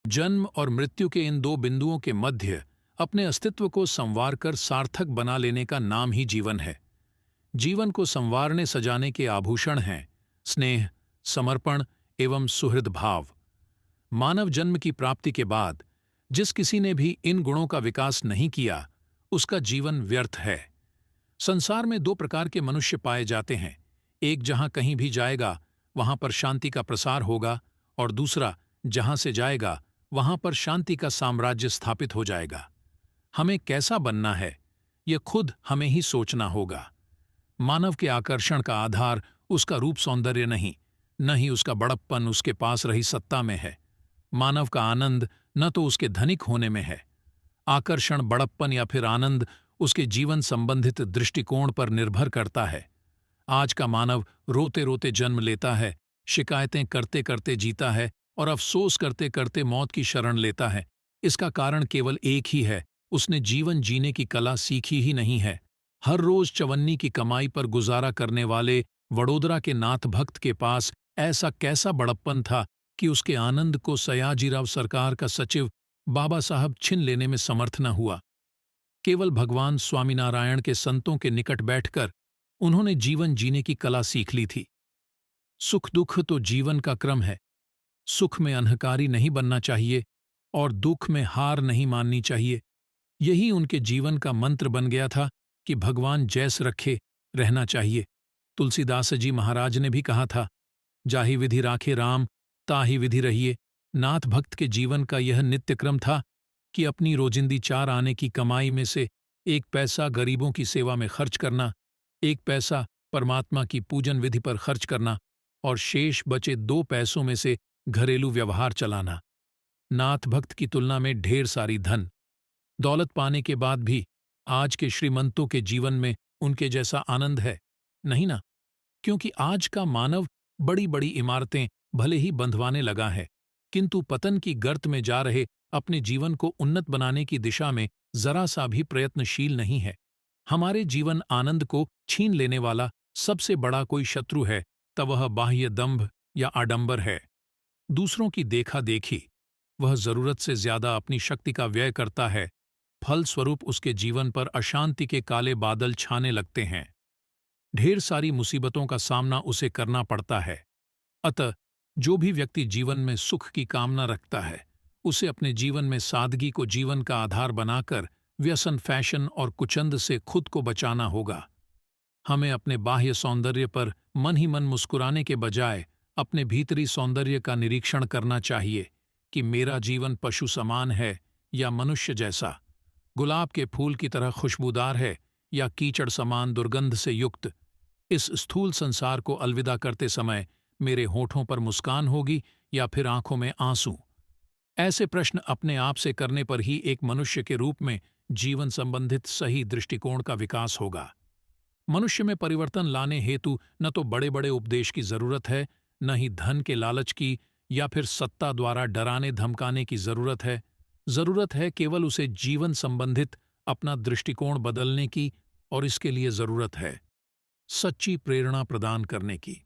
जन्म और मृत्यु के इन दो बिंदुओं के मध्य अपने अस्तित्व को संवार कर सार्थक बना लेने का नाम ही जीवन है। जीवन को संवारने सजाने के आभूषण हैं स्नेह, समर्पण एवं सुहृद भाव। मानव जन्म की प्राप्ति के बाद जिस किसी ने भी इन गुणों का विकास नहीं किया, उसका जीवन व्यर्थ है। संसार में दो प्रकार के मनुष्य पाए जाते हैं, एक जहां कहीं भी जाएगा वहां पर शांति का प्रसार होगा, और दूसरा जहां से जाएगा वहां पर शांति का साम्राज्य स्थापित हो जाएगा। हमें कैसा बनना है, यह खुद हमें ही सोचना होगा। मानव के आकर्षण का आधार उसका रूप सौंदर्य नहीं, न ही उसका बड़प्पन उसके पास रही सत्ता में है। मानव का आनंद न तो उसके धनिक होने में है। आकर्षण, बड़प्पन या फिर आनंद उसके जीवन संबंधित दृष्टिकोण पर निर्भर करता है। आज का मानव रोते रोते जन्म लेता है, शिकायतें करते करते जीता है और अफसोस करते करते मौत की शरण लेता है। इसका कारण केवल एक ही है, उसने जीवन जीने की कला सीखी ही नहीं है। हर रोज चवन्नी की कमाई पर गुजारा करने वाले वडोदरा के नाथ भक्त के पास ऐसा कैसा बड़प्पन था कि उसके आनंद को सयाजीराव सरकार का सचिव बाबा साहब छीन लेने में समर्थ न हुआ। केवल भगवान स्वामीनारायण के संतों के निकट बैठकर उन्होंने जीवन जीने की कला सीख ली थी। सुख दुख तो जीवन का क्रम है। सुख में अहंकारी नहीं बनना चाहिए और दुख में हार नहीं माननी चाहिए। यही उनके जीवन का मंत्र बन गया था कि भगवान जैस रखे रहना चाहिए। तुलसीदास जी महाराज ने भी कहा था, जाहि विधि राखे राम ताहि विधि रहिए। नाथ भक्त के जीवन का यह नित्य क्रम था कि अपनी रोजिंदी 4 आने की कमाई में से 1 पैसा गरीबों की सेवा में खर्च करना, 1 पैसा परमात्मा की पूजन विधि पर खर्च करना और शेष बचे 2 पैसों में से घरेलू व्यवहार चलाना। नाथ भक्त की तुलना में ढेर सारी धन दौलत पाने के बाद भी आज के श्रीमंतों के जीवन में उनके जैसा आनंद है नहीं ना? क्योंकि आज का मानव बड़ी बड़ी इमारतें भले ही बंधवाने लगा है, किंतु पतन की गर्त में जा रहे अपने जीवन को उन्नत बनाने की दिशा में जरा सा भी प्रयत्नशील नहीं है। हमारे जीवन आनंद को छीन लेने वाला सबसे बड़ा कोई शत्रु है, तब वह बाह्य दंभ या आडंबर है। दूसरों की देखा देखी, वह जरूरत से ज्यादा अपनी शक्ति का व्यय करता है। फलस्वरूप उसके जीवन पर अशांति के काले बादल छाने लगते हैं। ढेर सारी मुसीबतों का सामना उसे करना पड़ता है। अतः जो भी व्यक्ति जीवन में सुख की कामना रखता है, उसे अपने जीवन में सादगी को जीवन का आधार बनाकर व्यसन, फैशन और कुचंद से खुद को बचाना होगा। हमें अपने बाह्य सौंदर्य पर मन ही मन मुस्कुराने के बजाय अपने भीतरी सौंदर्य का निरीक्षण करना चाहिए कि मेरा जीवन पशु समान है या मनुष्य जैसा, गुलाब के फूल की तरह खुशबूदार है या कीचड़ समान दुर्गंध से युक्त। इस स्थूल संसार को अलविदा करते समय मेरे होठों पर मुस्कान होगी या फिर आंखों में आंसू? ऐसे प्रश्न अपने आप से करने पर ही एक मनुष्य के रूप में जीवन संबंधित सही दृष्टिकोण का विकास होगा। मनुष्य में परिवर्तन लाने हेतु न तो बड़े बड़े उपदेश की जरूरत है, न ही धन के लालच की या फिर सत्ता द्वारा डराने धमकाने की जरूरत है। जरूरत है केवल उसे जीवन संबंधित अपना दृष्टिकोण बदलने की, और इसके लिए जरूरत है सच्ची प्रेरणा प्रदान करने की।